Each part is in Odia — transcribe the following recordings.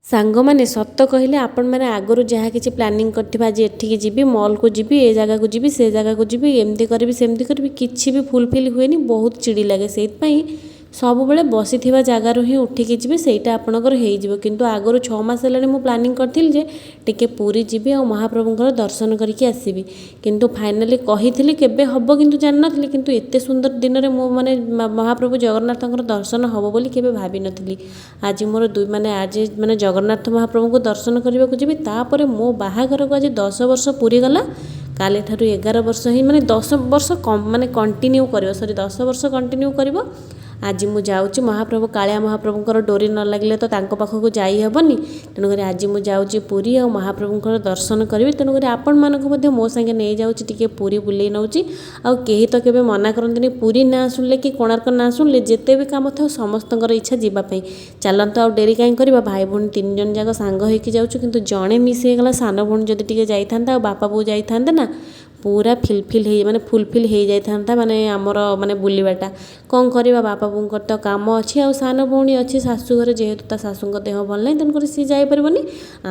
ସାଙ୍ଗମାନେ ସତ କହିଲେ ଆପଣମାନେ ଆଗରୁ ଯାହା କିଛି ପ୍ଲାନିଂ କରିଥିବେ ଆଜି ଏଠିକି ଯିବି ମଲ୍କୁ ଯିବି ଏ ଜାଗାକୁ ଯିବି ସେ ଜାଗାକୁ ଯିବି ଏମିତି କରିବି ସେମିତି କରିବି କିଛି ବି ଫୁଲଫିଲ୍ ହୁଏନି ବହୁତ ଚିଡ଼ି ଲାଗେ। ସେଇଥିପାଇଁ ସବୁବେଳେ ବସିଥିବା ଜାଗାରୁ ହିଁ ଉଠିକି ଯିବେ ସେଇଟା ଆପଣଙ୍କର ହେଇଯିବ। କିନ୍ତୁ ଆଗରୁ 6 ମାସ ହେଲାଣି ମୁଁ ପ୍ଲାନିଂ କରିଥିଲି ଯେ ଟିକେ ପୁରୀ ଯିବି ଆଉ ମହାପ୍ରଭୁଙ୍କର ଦର୍ଶନ କରିକି ଆସିବି। କିନ୍ତୁ ଫାଇନାଲି କହିଥିଲି କେବେ ହେବ କିନ୍ତୁ ଜାଣିନଥିଲି। କିନ୍ତୁ ଏତେ ସୁନ୍ଦର ଦିନରେ ମୁଁ ମାନେ ମହାପ୍ରଭୁ ଜଗନ୍ନାଥଙ୍କର ଦର୍ଶନ ହେବ ବୋଲି କେବେ ଭାବିନଥିଲି। ଆଜି ମୋର ଆଜି ଜଗନ୍ନାଥ ମହାପ୍ରଭୁଙ୍କୁ ଦର୍ଶନ କରିବାକୁ ଯିବି। ତାପରେ ମୋ ବାହାଘରକୁ ଆଜି 10 ବର୍ଷ ପୁରୀ ଗଲା। କାଲିଠାରୁ 11 ବର୍ଷ ହିଁ 10 ବର୍ଷ କଣ୍ଟିନ୍ୟୁ କରିବ 10 ବର୍ଷ କଣ୍ଟିନ୍ୟୁ କରିବ। ଆଜି ମୁଁ ଯାଉଛି ମହାପ୍ରଭୁ କାଳିଆ ମହାପ୍ରଭୁଙ୍କର ଡୋରି ନ ଲାଗିଲେ ତ ତାଙ୍କ ପାଖକୁ ଯାଇ ହେବନି। ତେଣୁକରି ଆଜି ମୁଁ ଯାଉଛି ପୁରୀ ଆଉ ମହାପ୍ରଭୁଙ୍କର ଦର୍ଶନ କରିବି। ତେଣୁକରି ଆପଣମାନଙ୍କୁ ମଧ୍ୟ ମୋ ସାଙ୍ଗେ ନେଇଯାଉଛି ଟିକେ ପୁରୀ ବୁଲେଇ ନେଉଛି। ଆଉ କେହି ତ କେବେ ମନା କରନ୍ତିନି ପୁରୀ ନାଁ ଶୁଣିଲେ କି କୋଣାର୍କ ନାଁ ଶୁଣିଲେ ଯେତେ ବି କାମ ଥାଉ ସମସ୍ତଙ୍କର ଇଚ୍ଛା ଯିବା ପାଇଁ। ଚାଲନ୍ତୁ ଆଉ ଡେରି କାହିଁ କରିବା। ଭାଇ ଭଉଣୀ 3 ଜଣ ଯାକ ସାଙ୍ଗ ହେଇକି ଯାଉଛୁ। କିନ୍ତୁ ଜଣେ ମିସ୍ ହେଇଗଲା ସାନ ଭଉଣୀ ଯଦି ଟିକେ ଯାଇଥାନ୍ତା ଆଉ ବାପା ବୋଉ ଯାଇଥାନ୍ତେ ନା ପୁରା ଫୁଲଫିଲ୍ ହେଇଯାଇଥାନ୍ତା ଆମର ବୁଲିବାଟା। କ'ଣ କରିବା ବାପା ବୋଉଙ୍କର ତ କାମ ଅଛି ଆଉ ସାନ ଭଉଣୀ ଅଛି ଶାଶୁଘରେ ଯେହେତୁ ତା ଶାଶୁଙ୍କ ଦେହ ଭଲ ନାହିଁ ତେଣୁକରି ସିଏ ଯାଇପାରିବନି।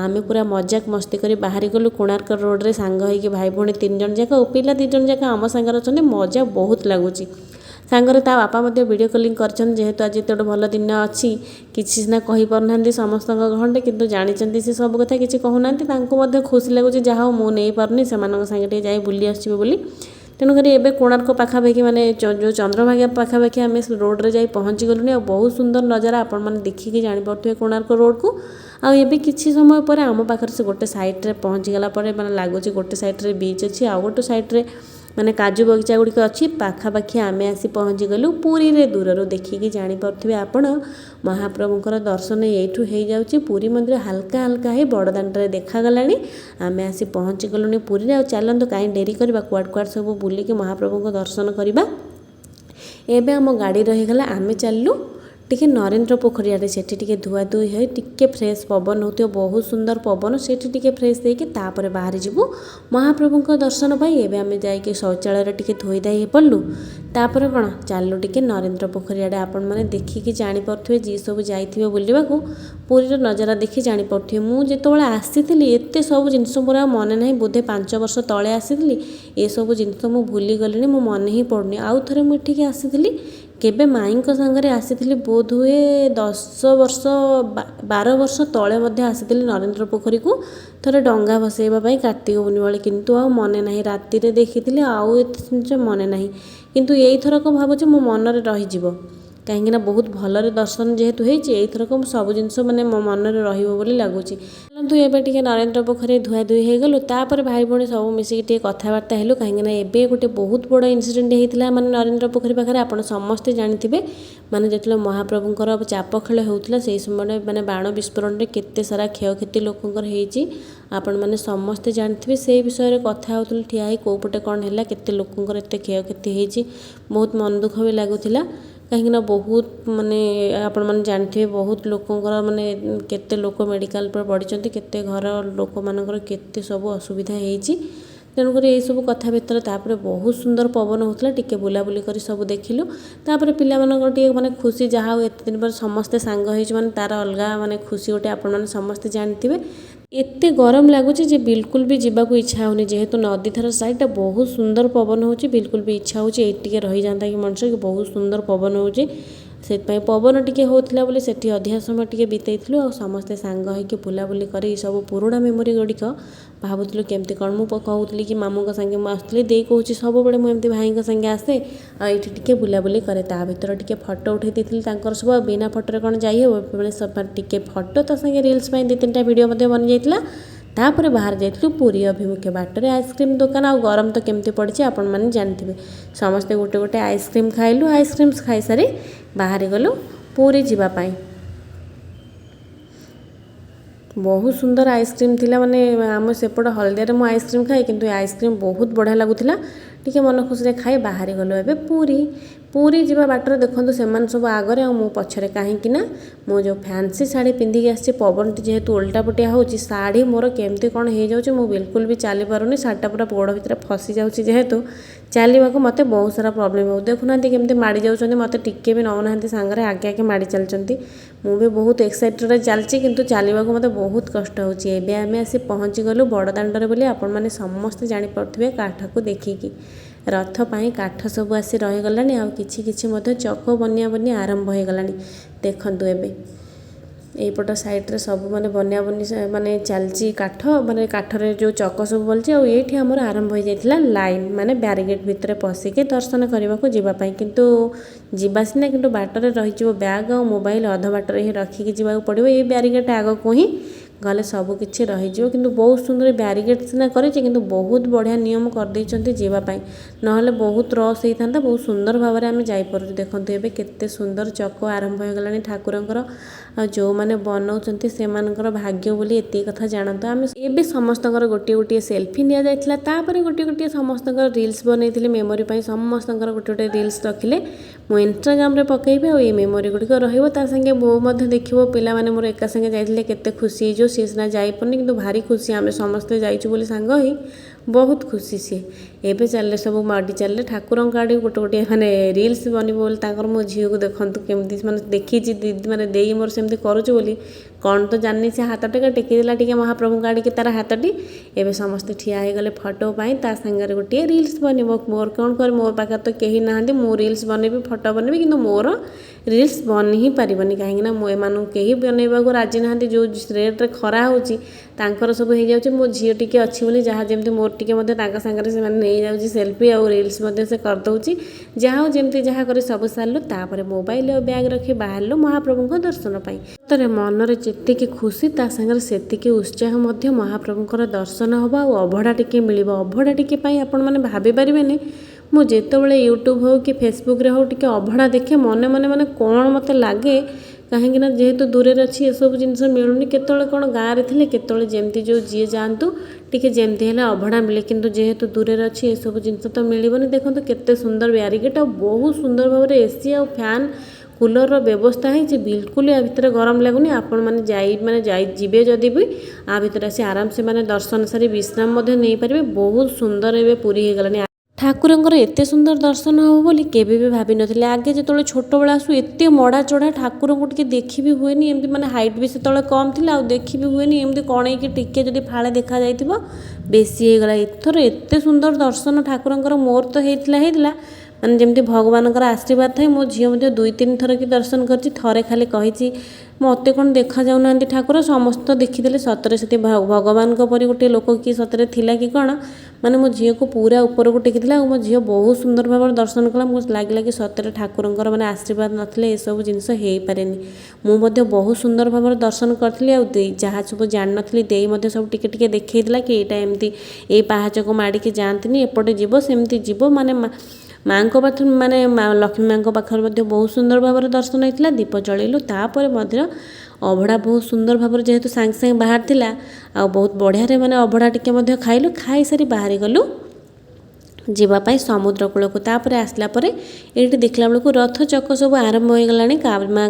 ଆମେ ପୁରା ମଜାକ ମସ୍ତି କରି ବାହାରି ଗଲୁ କୋଣାର୍କ ରୋଡ଼ରେ ସାଙ୍ଗ ହେଇକି ଭାଇ ଭଉଣୀ 3 ଜଣ ଯାକ ଆଉ ପିଲା 2 ଜଣ ଯାକ ଆମ ସାଙ୍ଗରେ ଅଛନ୍ତି। ମଜା ବହୁତ ଲାଗୁଛି। ସାଙ୍ଗରେ ତା ବାପା ମଧ୍ୟ ଭିଡ଼ିଓ କଲିଂ କରିଛନ୍ତି ଯେହେତୁ ଆଜି ଏତେ ଗୋଟେ ଭଲ ଦିନ ଅଛି। କିଛି ସିନା କହିପାରୁନାହାନ୍ତି ସମସ୍ତଙ୍କ ଗହଣରେ କିନ୍ତୁ ଜାଣିଛନ୍ତି ସେ ସବୁ କଥା କିଛି କହୁନାହାନ୍ତି। ତାଙ୍କୁ ମଧ୍ୟ ଖୁସି ଲାଗୁଛି ଯାହା ହଉ ମୁଁ ନେଇପାରୁନି ସେମାନଙ୍କ ସାଙ୍ଗେ ଟିକେ ଯାଇ ବୁଲି ଆସିବି ବୋଲି। ତେଣୁକରି ଏବେ କୋଣାର୍କ ପାଖାପାଖି ଯେଉଁ ଚନ୍ଦ୍ରଭାଗା ପାଖାପାଖି ଆମେ ରୋଡ଼ରେ ଯାଇ ପହଞ୍ଚିଗଲୁଣି। ଆଉ ବହୁତ ସୁନ୍ଦର ନଜାରା ଆପଣମାନେ ଦେଖିକି ଜାଣିପାରୁଥିବେ କୋଣାର୍କ ରୋଡ଼କୁ। ଆଉ ଏବେ କିଛି ସମୟ ପରେ ଆମ ପାଖରେ ସେ ଗୋଟେ ସାଇଡ଼୍ରେ ପହଞ୍ଚିଗଲା ପରେ ଲାଗୁଛି ଗୋଟେ ସାଇଡ଼୍ରେ ବିଚ୍ ଅଛି ଆଉ ଗୋଟେ ସାଇଡ଼୍ରେ କାଜୁ ବଗିଚା ଗୁଡ଼ିକ ଅଛି। ପାଖାପାଖି ଆମେ ଆସି ପହଞ୍ଚିଗଲୁ ପୁରୀରେ। ଦୂରରୁ ଦେଖିକି ଜାଣିପାରୁଥିବେ ଆପଣ ମହାପ୍ରଭୁଙ୍କର ଦର୍ଶନ ଏଇଠୁ ହେଇଯାଉଛି। ପୁରୀ ମନ୍ଦିର ହାଲକା ହାଲକା ହେଇ ବଡ଼ଦାଣ୍ଡରେ ଦେଖାଗଲାଣି। ଆମେ ଆସି ପହଞ୍ଚିଗଲୁଣି ପୁରୀରେ। ଆଉ ଚାଲନ୍ତୁ କାହିଁ ଡେରି କରିବା କୁଆଡ଼େ ସବୁ ବୁଲିକି ମହାପ୍ରଭୁଙ୍କ ଦର୍ଶନ କରିବା। ଏବେ ଆମ ଗାଡ଼ି ରହିଗଲା ଆମେ ଚାଲିଲୁ ଟିକେ ନରେନ୍ଦ୍ର ପୋଖରୀ ଆଡ଼େ। ସେଠି ଟିକେ ଧୁଆଧୁଇ ହୋଇ ଟିକେ ଫ୍ରେଶ୍ ପବନ ହେଉଥିବ ବହୁତ ସୁନ୍ଦର ପବନ। ସେଠି ଟିକେ ଫ୍ରେଶ୍ ହେଇକି ତାପରେ ବାହାରି ଯିବୁ ମହାପ୍ରଭୁଙ୍କ ଦର୍ଶନ ପାଇଁ। ଏବେ ଆମେ ଯାଇକି ଶୌଚାଳୟରେ ଟିକେ ଧୋଇଧାଇ ପଡ଼ିଲୁ। ତାପରେ କ'ଣ ଚାଲୁ ଟିକେ ନରେନ୍ଦ୍ର ପୋଖରୀ ଆଡ଼େ। ଆପଣମାନେ ଦେଖିକି ଜାଣିପାରୁଥିବେ ଯିଏ ସବୁ ଯାଇଥିବେ ବୁଲିବାକୁ ପୁରୀର ନଜାରା ଦେଖି ଜାଣିପାରୁଥିବେ। ମୁଁ ଯେତେବେଳେ ଆସିଥିଲି ଏତେ ସବୁ ଜିନିଷ ମୋର ଆଉ ମନେ ନାହିଁ। ବୋଧେ 5 ବର୍ଷ ତଳେ ଆସିଥିଲି। ଏସବୁ ଜିନିଷ ମୁଁ ଭୁଲିଗଲିଣି ମୋ ମନେ ହିଁ ପଡ଼ୁନି। ଆଉ ଥରେ ମୁଁ ଏଠିକି ଆସିଥିଲି କେବେ ମାଇଁଙ୍କ ସାଙ୍ଗରେ ଆସିଥିଲି ବୋଧହୁଏ 10 ବର୍ଷ 12 ବର୍ଷ ତଳେ ମଧ୍ୟ ଆସିଥିଲି ନରେନ୍ଦ୍ର ପୋଖରୀକୁ ଥରେ ଡଙ୍ଗା ଭସାଇବା ପାଇଁ କାର୍ତ୍ତିକ ପୂର୍ଣ୍ଣିମା ବେଳେ। କିନ୍ତୁ ଆଉ ମନେ ନାହିଁ ରାତିରେ ଦେଖିଥିଲି ଆଉ ଏତେ ଜିନିଷ ମନେ ନାହିଁ। କିନ୍ତୁ ଏଇଥରକ ଭାବୁଛି ମୋ ମନରେ ରହିଯିବ କାହିଁକିନା ବହୁତ ଭଲରେ ଦର୍ଶନ ଯେହେତୁ ହେଇଛି ଏଇଥରକ ସବୁ ଜିନିଷ ମୋ ମନରେ ରହିବ ବୋଲି ଲାଗୁଛି। ଚାଲନ୍ତୁ ଏବେ ଟିକେ ନରେନ୍ଦ୍ର ପୋଖରୀ ଧୁଆଧୁଇ ହେଇଗଲୁ। ତାପରେ ଭାଇ ଭଉଣୀ ସବୁ ମିଶିକି ଟିକେ କଥାବାର୍ତ୍ତା ହେଲୁ କାହିଁକିନା ଏବେ ଗୋଟେ ବହୁତ ବଡ଼ ଇନସିଡେଣ୍ଟ ହେଇଥିଲା ନରେନ୍ଦ୍ର ପୋଖରୀ ପାଖରେ। ଆପଣ ସମସ୍ତେ ଜାଣିଥିବେ ଯେତେବେଳେ ମହାପ୍ରଭୁଙ୍କର ଚାପ ଖେଳ ହେଉଥିଲା ସେହି ସମୟରେ ବାଣ ବିସ୍ଫୋରଣରେ କେତେ ସାରା କ୍ଷୟକ୍ଷତି ଲୋକଙ୍କର ହେଇଛି ଆପଣମାନେ ସମସ୍ତେ ଜାଣିଥିବେ। ସେଇ ବିଷୟରେ କଥା ହେଉଥିଲୁ ଠିଆ ହେଇ କେଉଁ ପଟେ କ'ଣ ହେଲା କେତେ ଲୋକଙ୍କର ଏତେ କ୍ଷୟକ୍ଷତି ହେଇଛି। ବହୁତ ମନ ଦୁଃଖ ବି ଲାଗୁଥିଲା କାହିଁକିନା ବହୁତ ଆପଣମାନେ ଜାଣିଥିବେ ବହୁତ ଲୋକଙ୍କର କେତେ ଲୋକ ମେଡ଼ିକାଲ ଉପରେ ପଡ଼ିଛନ୍ତି କେତେ ଘର ଲୋକମାନଙ୍କର କେତେ ସବୁ ଅସୁବିଧା ହେଇଛି। ତେଣୁକରି ଏହିସବୁ କଥା ଭିତରେ ତାପରେ ବହୁତ ସୁନ୍ଦର ପବନ ହେଉଥିଲା ଟିକେ ବୁଲାବୁଲି କରି ସବୁ ଦେଖିଲୁ। ତାପରେ ପିଲାମାନଙ୍କର ଟିକେ ଖୁସି ଯାହା ହଉ ଏତେ ଦିନ ପରେ ସମସ୍ତେ ସାଙ୍ଗ ହେଇଛୁ ତାର ଅଲଗା ଖୁସି ଗୋଟେ ଆପଣମାନେ ସମସ୍ତେ ଜାଣିଥିବେ। ଏତେ ଗରମ ଲାଗୁଛି ଯେ ବିଲକୁଲ ବି ଯିବାକୁ ଇଚ୍ଛା ହେଉନି ଯେହେତୁ ନଦୀଧାର ସାଇଡ଼୍ଟା ବହୁତ ସୁନ୍ଦର ପବନ ହେଉଛି। ବିଲକୁଲ ବି ଇଚ୍ଛା ହେଉଛି ଏଇଠି ଟିକେ ରହିଯାଆନ୍ତା କି ମଣିଷ କି ବହୁତ ସୁନ୍ଦର ପବନ ହେଉଛି। ସେଥିପାଇଁ ପବନ ଟିକେ ହେଉଥିଲା ବୋଲି ସେଠି ଅଧିକା ସମୟ ଟିକେ ବିତେଇଥିଲୁ। ଆଉ ସମସ୍ତେ ସାଙ୍ଗ ହେଇକି ବୁଲାବୁଲି କରି ସବୁ ପୁରୁଣା ମେମୋରି ଗୁଡ଼ିକ ଭାବୁଥିଲୁ କେମିତି କ'ଣ। ମୁଁ କହୁଥିଲି କି ମାମୁଙ୍କ ସାଙ୍ଗେ ମୁଁ ଆସୁଥିଲି ଦେଇ କହୁଛି ସବୁବେଳେ ମୁଁ ଏମିତି ଭାଇଙ୍କ ସାଙ୍ଗେ ଆସେ ଆଉ ଏଇଠି ଟିକେ ବୁଲାବୁଲି କରେ। ତା ଭିତରେ ଟିକେ ଫଟୋ ଉଠାଇ ଦେଇଥିଲି ତାଙ୍କର ସବୁ। ଆଉ ବିନା ଫଟୋରେ କ'ଣ ଯାଇ ହେବ ଟିକେ ଫଟୋ ତା ସାଙ୍ଗେ ରିଲ୍ସ ପାଇଁ 2-3ଟା ଭିଡ଼ିଓ ମଧ୍ୟ ବନିଯାଇଥିଲା। ତାପରେ ବାହାରି ଯାଇଥିଲୁ ପୁରୀ ଅଭିମୁଖେ। ବାଟରେ ଆଇସ୍କ୍ରିମ୍ ଦୋକାନ ଆଉ ଗରମ ତ କେମିତି ପଡ଼ିଛି ଆପଣମାନେ ଜାଣିଥିବେ। ସମସ୍ତେ ଗୋଟେ ଗୋଟେ ଆଇସ୍କ୍ରିମ୍ ଖାଇଲୁ। ଆଇସ୍କ୍ରିମ୍ ଖାଇସାରି ବାହାରି ଗଲୁ ପୁରୀ ଯିବା ପାଇଁ। ବହୁତ ସୁନ୍ଦର ଆଇସ୍କ୍ରିମ୍ ଥିଲା ଆମ ସେପଟ ହଳଦିଆରେ ମୁଁ ଆଇସ୍କ୍ରିମ୍ ଖାଏ କିନ୍ତୁ ଏ ଆଇସ୍କ୍ରିମ୍ ବହୁତ ବଢ଼ିଆ ଲାଗୁଥିଲା। ଟିକେ ମନ ଖୁସିରେ ଖାଇ ବାହାରି ଗଲୁ ଏବେ ପୁରୀ ଯିବା ବାଟରେ ଦେଖନ୍ତୁ ସେମାନେ ସବୁ ଆଗରେ ଆଉ ମୁଁ ପଛରେ କାହିଁକିନା ମୁଁ ଯେଉଁ ଫ୍ୟାନ୍ସି ଶାଢ଼ୀ ପିନ୍ଧିକି ଆସିଛି ପବନଟି ଯେହେତୁ ଓଲଟା ପଟିଆ ହେଉଛି ଶାଢ଼ୀ ମୋର କେମିତି କ'ଣ ହେଇଯାଉଛି ମୁଁ ବିଲକୁଲ ବି ଚାଲିପାରୁନି। ଶାଢ଼ୀଟା ପୁରା ଗୋଡ଼ ଭିତରେ ଫସି ଯାଉଛି ଯେହେତୁ ଚାଲିବାକୁ ମୋତେ ବହୁତ ସାରା ପ୍ରୋବ୍ଲେମ୍ ହେଉଛି। ଦେଖୁନାହାନ୍ତି କେମିତି ମାଡ଼ି ଯାଉଛନ୍ତି ମୋତେ ଟିକେ ବି ନେଉନାହାନ୍ତି ସାଙ୍ଗରେ ଆଗେ ମାଡ଼ି ଚାଲିଛନ୍ତି। ମୁଁ ବି ବହୁତ ଏକ୍ସାଇଟେଡ଼୍ ଚାଲିଛି, କିନ୍ତୁ ଚାଲିବାକୁ ମୋତେ ବହୁତ କଷ୍ଟ ହେଉଛି। ଏବେ ଆମେ ଆସି ପହଞ୍ଚିଗଲୁ ବଡ଼ଦାଣ୍ଡରେ ବୋଲି ଆପଣମାନେ ସମସ୍ତେ ଜାଣିପାରୁଥିବେ କାଠକୁ ଦେଖିକି। ରଥ ପାଇଁ କାଠ ସବୁ ଆସି ରହିଗଲାଣି, ଆଉ କିଛି କିଛି ମଧ୍ୟ ଚକ ବନିଆ ଆରମ୍ଭ ହୋଇଗଲାଣି। ଦେଖନ୍ତୁ ଏବେ ଏଇପଟ ସାଇଡ଼୍ରେ ସବୁ ବନିଆ ମାନେ ଚାଲିଛି କାଠ, କାଠରେ ଯେଉଁ ଚକ ସବୁ ବଲିଛି। ଆଉ ଏଇଠି ଆମର ଆରମ୍ଭ ହୋଇଯାଇଥିଲା ଲାଇନ୍, ବ୍ୟାରିଗେଟ୍ ଭିତରେ ପଶିକି ଦର୍ଶନ କରିବାକୁ ଯିବା ପାଇଁ। କିନ୍ତୁ ଯିବା ସିନା, କିନ୍ତୁ ବାଟରେ ରହିଯିବ ବ୍ୟାଗ୍ ଆଉ ମୋବାଇଲ୍, ଅଧ ବାଟରେ ହିଁ ରଖିକି ଯିବାକୁ ପଡ଼ିବ। ଏଇ ବ୍ୟାରିଗେଟ୍ ଆଗକୁ ହିଁ ଗଲେ ସବୁ କିଛି ରହିଯିବ। କିନ୍ତୁ ବହୁତ ସୁନ୍ଦର ବ୍ୟାରିଗେଟ୍ ସିନା କରିଛି, କିନ୍ତୁ ବହୁତ ବଢ଼ିଆ ନିୟମ କରିଦେଇଛନ୍ତି ଯିବା ପାଇଁ, ନହେଲେ ବହୁତ ରସ୍ ହେଇଥାନ୍ତା। ବହୁତ ସୁନ୍ଦର ଭାବରେ ଆମେ ଯାଇପାରୁଛୁ। ଦେଖନ୍ତୁ ଏବେ କେତେ ସୁନ୍ଦର ଚକ ଆରମ୍ଭ ହୋଇଗଲାଣି ଠାକୁରଙ୍କର। ଆଉ ଯେଉଁମାନେ ବନାଉଛନ୍ତି ସେମାନଙ୍କର ଭାଗ୍ୟ ବୋଲି ଏତିକି କଥା ଜାଣନ୍ତୁ। ଆମେ ଏବେ ସମସ୍ତଙ୍କର ଗୋଟିଏ ଗୋଟିଏ ସେଲ୍ଫି ନିଆଯାଇଥିଲା, ତାପରେ ଗୋଟିଏ ଗୋଟିଏ ସମସ୍ତଙ୍କର ରିଲ୍ସ ବନେଇଥିଲେ ମେମୋରି ପାଇଁ। ସମସ୍ତଙ୍କର ଗୋଟିଏ ଗୋଟିଏ ରିଲ୍ସ ରଖିଲେ, ମୁଁ ଇନଷ୍ଟାଗ୍ରାମରେ ପକାଇବି। ଆଉ ଏଇ ମେମୋରି ଗୁଡ଼ିକ ରହିବ। ତା ସାଙ୍ଗେ ବୋଉ ମଧ୍ୟ ଦେଖିବ, ପିଲାମାନେ ମୋର ଏକା ସାଙ୍ଗେ ଯାଇଥିଲେ କେତେ ଖୁସି ହେଇଯିବ। ସିଏ ସିନା ଯାଇପାରୁନି, କିନ୍ତୁ ଭାରି ଖୁସି, ଆମେ ସମସ୍ତେ ଯାଇଛୁ ବୋଲି ସାଙ୍ଗ ହେଇ ବହୁତ ଖୁସି ସିଏ। ଏବେ ଚାଲିଲେ ସବୁ ମାଡ଼ି ଚାଲିଲେ ଠାକୁରଙ୍କ ଆଡ଼େ ଗୋଟେ ଗୋଟିଏ ରିଲ୍ସ ବନିବ ବୋଲି ତାଙ୍କର। ମୋ ଝିଅକୁ ଦେଖନ୍ତୁ କେମିତି ଦେଖିଛି ଦେଇ ମୋର ସେମିତି କରୁଛୁ ବୋଲି, କ'ଣ ତ ଜାଣିନି, ସେ ହାତଟା ଟେକିଦେଲା ଟିକେ ମହାପ୍ରଭୁଙ୍କ ଆଡ଼ିକି ତାର ହାତଟି। ଏବେ ସମସ୍ତେ ଠିଆ ହେଇଗଲେ ଫଟୋ ପାଇଁ, ତା ସାଙ୍ଗରେ ଗୋଟିଏ ରିଲ୍ସ ବନିବ। ମୋର କ'ଣ କରେ, ମୋ ପାଖରେ ତ କେହି ନାହାନ୍ତି, ମୁଁ ରିଲ୍ସ ବନେଇବି, ଫଟୋ ବନେଇବି, କିନ୍ତୁ ମୋର ରିଲ୍ସ ବନି ହିଁ ପାରିବନି। କାହିଁକିନା ମୁଁ ଏମାନଙ୍କୁ କେହି ବନେଇବାକୁ ରାଜି ନାହାନ୍ତି। ଯେଉଁ ରେଟ୍ରେ ଖରା ହେଉଛି ତାଙ୍କର ସବୁ ହେଇଯାଉଛି, ମୋ ଝିଅ ଟିକେ ଅଛି ବୋଲି ଯାହା ଯେମିତି ମୋର ଟିକେ ମଧ୍ୟ ତାଙ୍କ ସାଙ୍ଗରେ ସେମାନେ ନେଇଯାଉଛି ସେଲ୍ଫି, ଆଉ ରିଲ୍ସ ମଧ୍ୟ ସେ କରିଦେଉଛି। ଯାହା ହଉ ଯେମିତି ଯାହା କରି ସବୁ ସାରିଲୁ, ତାପରେ ମୋବାଇଲ୍ ଆଉ ବ୍ୟାଗ୍ ରଖି ବାହାରିଲୁ ମହାପ୍ରଭୁଙ୍କ ଦର୍ଶନ ପାଇଁ। ସତରେ ମନରେ ଯେତିକି ଖୁସି ତା ସାଙ୍ଗରେ ସେତିକି ଉତ୍ସାହ ମଧ୍ୟ। ମହାପ୍ରଭୁଙ୍କର ଦର୍ଶନ ହେବ ଆଉ ଅଭଡ଼ା ଟିକେ ମିଳିବ। ଅଭଡ଼ା ଟିକେ ପାଇଁ ଆପଣମାନେ ଭାବିପାରିବେନି, ମୁଁ ଯେତେବେଳେ ୟୁଟ୍ୟୁବ୍ ହେଉ କି ଫେସବୁକ୍ରେ ହେଉ ଟିକେ ଅଭଡ଼ା ଦେଖେ, ମନେ ମନେ କ'ଣ ମୋତେ ଲାଗେ। କାହିଁକିନା ଯେହେତୁ ଦୂରରେ ଅଛି, ଏସବୁ ଜିନିଷ ମିଳୁନି। କେତେବେଳେ କ'ଣ ଗାଁରେ ଥିଲେ, କେତେବେଳେ ଯେମିତି ଯିଏ ଯାଆନ୍ତୁ ଟିକେ ଯେମିତି ହେଲେ ଅଭଡ଼ା ମିଳେ, କିନ୍ତୁ ଯେହେତୁ ଦୂରରେ ଅଛି ଏସବୁ ଜିନିଷ ତ ମିଳିବନି। ଦେଖନ୍ତୁ କେତେ ସୁନ୍ଦର ବ୍ୟାରିଗେଟ୍, ଆଉ ବହୁତ ସୁନ୍ଦର ଭାବରେ ଏସି ଆଉ ଫ୍ୟାନ୍ କୁଲର୍ର ବ୍ୟବସ୍ଥା ହେଇଛି। ବିଲକୁଲ ଆ ଭିତରେ ଗରମ ଲାଗୁନି। ଆପଣମାନେ ଯିବେ ଯଦି ବି ଆ ଭିତରେ ଆସି ଆରାମସେ ଦର୍ଶନ ସାରି ବିଶ୍ରାମ ମଧ୍ୟ ନେଇପାରିବେ। ବହୁତ ସୁନ୍ଦର ଏବେ ପୁରୀ ହେଇଗଲାଣି। ଠାକୁରଙ୍କର ଏତେ ସୁନ୍ଦର ଦର୍ଶନ ହେବ ବୋଲି କେବେ ବି ଭାବିନଥିଲେ। ଆଗେ ଯେତେବେଳେ ଛୋଟବେଳେ ଆସୁ, ଏତେ ମଡ଼ା ଚଢ଼ା ଠାକୁରଙ୍କୁ ଟିକେ ଦେଖି ବି ହୁଏନି। ଏମିତି ହାଇଟ୍ ବି ସେତେବେଳେ କମ୍ ଥିଲା, ଆଉ ଦେଖି ବି ହୁଏନି। ଏମିତି କଣେଇକି ଟିକେ ଯଦି ଫାଳେ ଦେଖାଯାଇଥିବ ବେଶୀ ହେଇଗଲା। ଏଥର ଏତେ ସୁନ୍ଦର ଦର୍ଶନ ଠାକୁରଙ୍କର ମୋର ତ ହେଇଥିଲା ଯେମିତି ଭଗବାନଙ୍କର ଆଶୀର୍ବାଦ ଥାଏ। ମୋ ଝିଅ ମଧ୍ୟ 2-3 ଥର କି ଦର୍ଶନ କରିଛି। ଥରେ ଖାଲି କହିଛି, ମୋତେ କ'ଣ ଦେଖାଯାଉନାହାନ୍ତି ଠାକୁର, ସମସ୍ତେ ଦେଖିଦେଲେ ସତରେ ସେଠି ଭଗବାନଙ୍କ ପରି ଗୋଟିଏ ଲୋକ କି ସତରେ ଥିଲା କି କ'ଣ। ମୋ ଝିଅକୁ ପୁରା ଉପରକୁ ଟେକିଥିଲା, ଆଉ ମୋ ଝିଅ ବହୁତ ସୁନ୍ଦର ଭାବରେ ଦର୍ଶନ କଲା। ମୁଁ ଲାଗିଲା କି ସତରେ ଠାକୁରଙ୍କର ଆଶୀର୍ବାଦ ନଥିଲେ ଏସବୁ ଜିନିଷ ହେଇପାରେନି। ମୁଁ ମଧ୍ୟ ବହୁତ ସୁନ୍ଦର ଭାବରେ ଦର୍ଶନ କରିଥିଲି। ଆଉ ଯାହା ସବୁ ଜାଣିନଥିଲି ଦେଇ ମଧ୍ୟ ସବୁ ଟିକେ ଟିକେ ଦେଖେଇଥିଲା କି ଏଇଟା ଏମିତି, ଏଇ ପାହାଚକୁ ମାଡ଼ିକି ଯାଆନ୍ତିନି, ଏପଟେ ଯିବ, ସେମିତି ଯିବ। ମାଆଙ୍କ ପାଖରେ ଲକ୍ଷ୍ମୀ ମାଆଙ୍କ ପାଖରେ ମଧ୍ୟ ବହୁତ ସୁନ୍ଦର ଭାବରେ ଦର୍ଶନ ହେଇଥିଲା। ଦୀପ ଜଳେଇଲୁ, ତାପରେ ମଧ୍ୟ ଅଭଡ଼ା ବହୁତ ସୁନ୍ଦର ଭାବରେ ଯେହେତୁ ସାଙ୍ଗେ ସାଙ୍ଗେ ବାହାରିଥିଲା, ଆଉ ବହୁତ ବଢ଼ିଆରେ ଅଭଡ଼ା ଟିକେ ମଧ୍ୟ ଖାଇଲୁ। ଖାଇସାରି ବାହାରିଗଲୁ ଯିବା ପାଇଁ ସମୁଦ୍ର କୂଳକୁ। ତାପରେ ଆସିଲା ପରେ ଏଇଠି ଦେଖିଲା ବେଳକୁ ରଥ ଚକ ସବୁ ଆରମ୍ଭ ହୋଇଗଲାଣି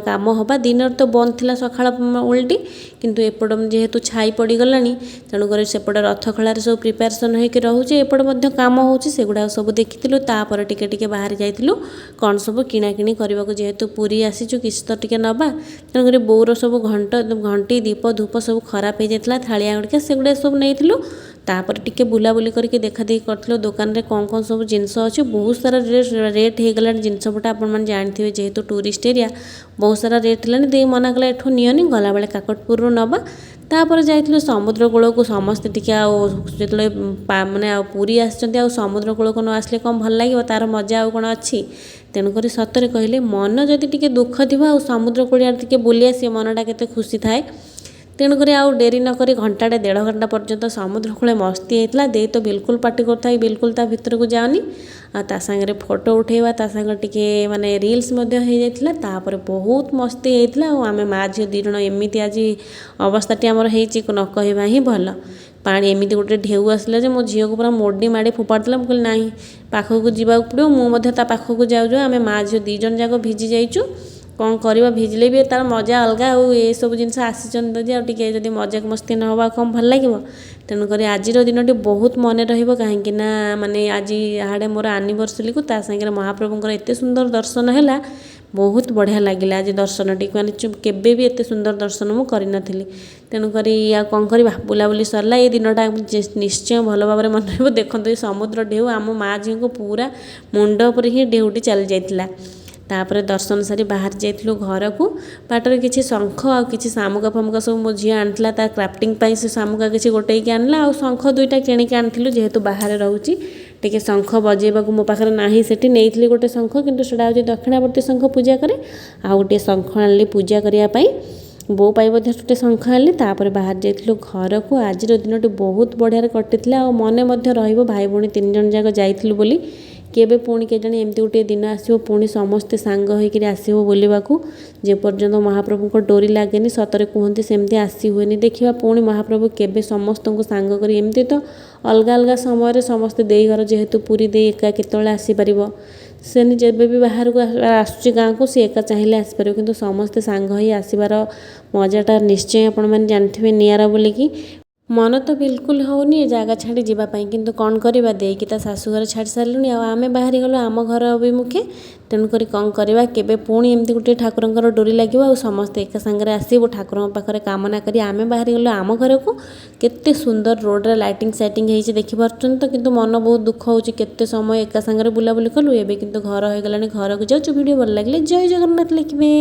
କାମ ହେବା। ଦିନରେ ତ ବନ୍ଦ ଥିଲା ସକାଳ ଓଲଟି, କିନ୍ତୁ ଏପଟ ଯେହେତୁ ଛାଇ ପଡ଼ିଗଲାଣି, ତେଣୁକରି ସେପଟେ ରଥ ଖଳାରେ ସବୁ ପ୍ରିପାରେସନ୍ ହୋଇକି ରହୁଛି। ଏପଟେ ମଧ୍ୟ କାମ ହେଉଛି, ସେଗୁଡ଼ାକ ସବୁ ଦେଖିଥିଲୁ। ତାପରେ ଟିକେ ଟିକେ ବାହାରି ଯାଇଥିଲୁ କ'ଣ ସବୁ କିଣାକିଣି କରିବାକୁ। ଯେହେତୁ ପୁରୀ ଆସିଛୁ କିଛି ତ ଟିକେ ନେବା, ତେଣୁକରି ବୋଉର ସବୁ ଘଣ୍ଟି, ଦୀପ, ଧୂପ ସବୁ ଖରାପ ହେଇଯାଇଥିଲା, ଥାଳିଆ ଗୁଡ଼ିକ ସେଗୁଡ଼ା ସବୁ ନେଇଥିଲୁ। ତାପରେ ଟିକେ ବୁଲାବୁଲି କରିକି ଦେଖାଦେଖି କରିଥିଲୁ ଦୋକାନରେ କ'ଣ କ'ଣ ସବୁ ଜିନିଷ ଅଛି। ବହୁତ ସାରା ରେଟ୍ ହେଇଗଲାଣି ଜିନିଷପଟା, ଆପଣମାନେ ଜାଣିଥିବେ ଯେହେତୁ ଟୁରିଷ୍ଟ ଏରିଆ ବହୁତ ସାରା ରେଟ୍ ହେଲାଣି। ଦେଇ ମନା କଲା ଏଠୁ ନିଅନି, ଗଲାବେଳେ କାକଟପୁରରୁ ନେବା। ତାପରେ ଯାଇଥିଲୁ ସମୁଦ୍ର କୂଳକୁ। ସମସ୍ତେ ଟିକେ ଆଉ ଯେତେବେଳେ ଆଉ ପୁରୀ ଆସିଛନ୍ତି, ଆଉ ସମୁଦ୍ର କୂଳକୁ ନ ଆସିଲେ କ'ଣ ଭଲ ଲାଗିବ, ତା'ର ମଜା ଆଉ କ'ଣ ଅଛି। ତେଣୁକରି ସତରେ କହିଲେ, ମନ ଯଦି ଟିକେ ଦୁଃଖ ଥିବ ଆଉ ସମୁଦ୍ର କୂଳିଆରେ ଟିକେ ବୁଲି ଆସିବ, ମନଟା କେତେ ଖୁସି ଥାଏ। ତେଣୁକରି ଆଉ ଡେରି ନକରି ଘଣ୍ଟାଟେ 1.5 ଘଣ୍ଟା ପର୍ଯ୍ୟନ୍ତ ସମୁଦ୍ର କୂଳେ ମସ୍ତି ହେଇଥିଲା। ଦେଇ ତ ବିଲକୁଲ ପାଟି କରୁଥାଏ, ବିଲକୁଲ ତା ଭିତରକୁ ଯାଉନି। ଆଉ ତା ସାଙ୍ଗରେ ଫଟୋ ଉଠାଇବା, ତା ସାଙ୍ଗରେ ଟିକେ ରିଲ୍ସ ମଧ୍ୟ ହେଇଯାଇଥିଲା। ତାପରେ ବହୁତ ମସ୍ତି ହେଇଥିଲା। ଆଉ ଆମେ ମାଆ ଝିଅ 2 ଜଣ ଏମିତି ଆଜି ଅବସ୍ଥାଟି ଆମର ହେଇଛି ନ କହିବା ହିଁ ଭଲ। ପାଣି ଏମିତି ଗୋଟେ ଢେଉ ଆସିଲା ଯେ ମୋ ଝିଅକୁ ପୁରା ମୋଡ଼ି ମାଡ଼ି ଫୋପାଡ଼ିଥିଲା। ମୁଁ କହିଲି ନାହିଁ, ପାଖକୁ ଯିବାକୁ ପଡ଼ିବ। ମୁଁ ମଧ୍ୟ ତା ପାଖକୁ ଯାଉ ଆମେ ମାଆ ଝିଅ 2 ଜଣ ଯାକ ଭିଜି ଯାଇଛୁ। କ'ଣ କରିବା, ଭିଜିଲେ ବି ତାର ମଜା ଅଲଗା। ଆଉ ଏସବୁ ଜିନିଷ ଆସିଛନ୍ତି ଯଦି ଆଉ ଟିକେ ଯଦି ମଜାକ ମସ୍ତି ନ ହେବ ଆଉ କ'ଣ ଭଲ ଲାଗିବ। ତେଣୁକରି ଆଜିର ଦିନଟି ବହୁତ ମନେ ରହିବ। କାହିଁକିନା ଆଜି ଇଆଡ଼େ ମୋର ଆନିଭର୍ସରୀକୁ ତା ସାଙ୍ଗରେ ମହାପ୍ରଭୁଙ୍କର ଏତେ ସୁନ୍ଦର ଦର୍ଶନ ହେଲା, ବହୁତ ବଢ଼ିଆ ଲାଗିଲା ଆଜି ଦର୍ଶନଟି, ମାନେ କେବେ ବି ଏତେ ସୁନ୍ଦର ଦର୍ଶନ ମୁଁ କରିନଥିଲି। ତେଣୁକରି ଆଉ କ'ଣ କରିବା, ବୁଲାବୁଲି ସରିଲା। ଏଇ ଦିନଟା ନିଶ୍ଚୟ ଭଲ ଭାବରେ ମନେ ରହିବ। ଦେଖନ୍ତୁ ଏ ସମୁଦ୍ର ଢେଉ ଆମ ମା ଝିଅଙ୍କୁ ପୁରା ମୁଣ୍ଡ ଉପରେ ହିଁ ଢେଉଟି ଚାଲି ଯାଇଥିଲା। ତାପରେ ଦର୍ଶନ ସାରି ବାହାରି ଯାଇଥିଲୁ ଘରକୁ। ବାଟରେ କିଛି ଶଙ୍ଖ ଆଉ କିଛି ଶାମୁକା ଫାମୁକା ସବୁ ମୋ ଝିଅ ଆଣିଥିଲା ତା କ୍ରାଫ୍ଟିଂ ପାଇଁ। ସେ ଶାମୁକା କିଛି ଗୋଟେଇକି ଆଣିଲା, ଆଉ ଶଙ୍ଖ 2ଟା କିଣିକି ଆଣିଥିଲୁ ଯେହେତୁ ବାହାରେ ରହୁଛି। ଟିକେ ଶଙ୍ଖ ବଜେଇବାକୁ ମୋ ପାଖରେ ନାହିଁ, ସେଠି ନେଇଥିଲି ଗୋଟେ ଶଙ୍ଖ, କିନ୍ତୁ ସେଇଟା ହେଉଛି ଦକ୍ଷିଣାବର୍ତ୍ତୀ ଶଙ୍ଖ ପୂଜା କରେ। ଆଉ ଗୋଟିଏ ଶଙ୍ଖ ଆଣିଲି ପୂଜା କରିବା ପାଇଁ। ବୋଉ ପାଇଁ ମଧ୍ୟ ଗୋଟେ ଶଙ୍ଖ ଆଣିଲି। ତାପରେ ବାହାରି ଯାଇଥିଲୁ ଘରକୁ। ଆଜିର ଦିନଟି ବହୁତ ବଢ଼ିଆରେ କଟିଥିଲା, ଆଉ ମନେ ମଧ୍ୟ ରହିବ ଭାଇ ଭଉଣୀ 3 ଜଣ ଯାକ ଯାଇଥିଲୁ ବୋଲି। କେବେ ପୁଣି କେଜାଣି ଏମିତି ଗୋଟିଏ ଦିନ ଆସିବ, ପୁଣି ସମସ୍ତେ ସାଙ୍ଗ ହୋଇକରି ଆସିବ ବୁଲିବାକୁ। ଯେପର୍ଯ୍ୟନ୍ତ ମହାପ୍ରଭୁଙ୍କ ଡୋରି ଲାଗେନି, ସତରେ କୁହନ୍ତି ସେମିତି ଆସି ହୁଏନି। ଦେଖିବା ପୁଣି ମହାପ୍ରଭୁ କେବେ ସମସ୍ତଙ୍କୁ ସାଙ୍ଗ କରି, ଏମିତି ତ ଅଲଗା ଅଲଗା ସମୟରେ ସମସ୍ତେ ଦେଇ ଘର ଯେହେତୁ ପୁରୀ ଦେଇ ଏକା କେତେବେଳେ ଆସିପାରିବ, ସେନି ଯେବେ ବି ବାହାରକୁ ଆସୁଛି ଗାଁକୁ ସେ ଏକା ଚାହିଁଲେ ଆସିପାରିବ, କିନ୍ତୁ ସମସ୍ତେ ସାଙ୍ଗ ହୋଇ ଆସିବାର ମଜାଟା ନିଶ୍ଚୟ ଆପଣମାନେ ଜାଣିଥିବେ ନିଆରା ବୋଲିକି। ମନ ତ ବିଲକୁଲ ହେଉନି ଏ ଜାଗା ଛାଡ଼ି ଯିବା ପାଇଁ, କିନ୍ତୁ କ'ଣ କରିବା, ଦେଇକି ତା ଶାଶୁଘର ଛାଡ଼ି ସାରିଲୁଣି, ଆଉ ଆମେ ବାହାରିଗଲୁ ଆମ ଘର ଅଭିମୁଖେ। ତେଣୁକରି କ'ଣ କରିବା, କେବେ ପୁଣି ଏମିତି ଗୋଟିଏ ଠାକୁରଙ୍କର ଡୋରି ଲାଗିବ ଆଉ ସମସ୍ତେ ଏକା ସାଙ୍ଗରେ ଆସିବୁ ଠାକୁରଙ୍କ ପାଖରେ କାମନା କରି ଆମେ ବାହାରିଗଲୁ ଆମ ଘରକୁ। କେତେ ସୁନ୍ଦର ରୋଡ଼ରେ ଲାଇଟିଂ ସାଇଟିଂ ହେଇଛି ଦେଖିପାରୁଛନ୍ତି ତ, କିନ୍ତୁ ମନ ବହୁତ ଦୁଃଖ ହେଉଛି। କେତେ ସମୟ ଏକା ସାଙ୍ଗରେ ବୁଲାବୁଲି କଲୁ, ଏବେ କିନ୍ତୁ ଘର ହୋଇଗଲାଣି, ଘରକୁ ଯାଉଛୁ। ଭିଡ଼ିଓ ଭଲ ଲାଗିଲେ ଜୟ ଜଗନ୍ନାଥ ଲେଖିବେ।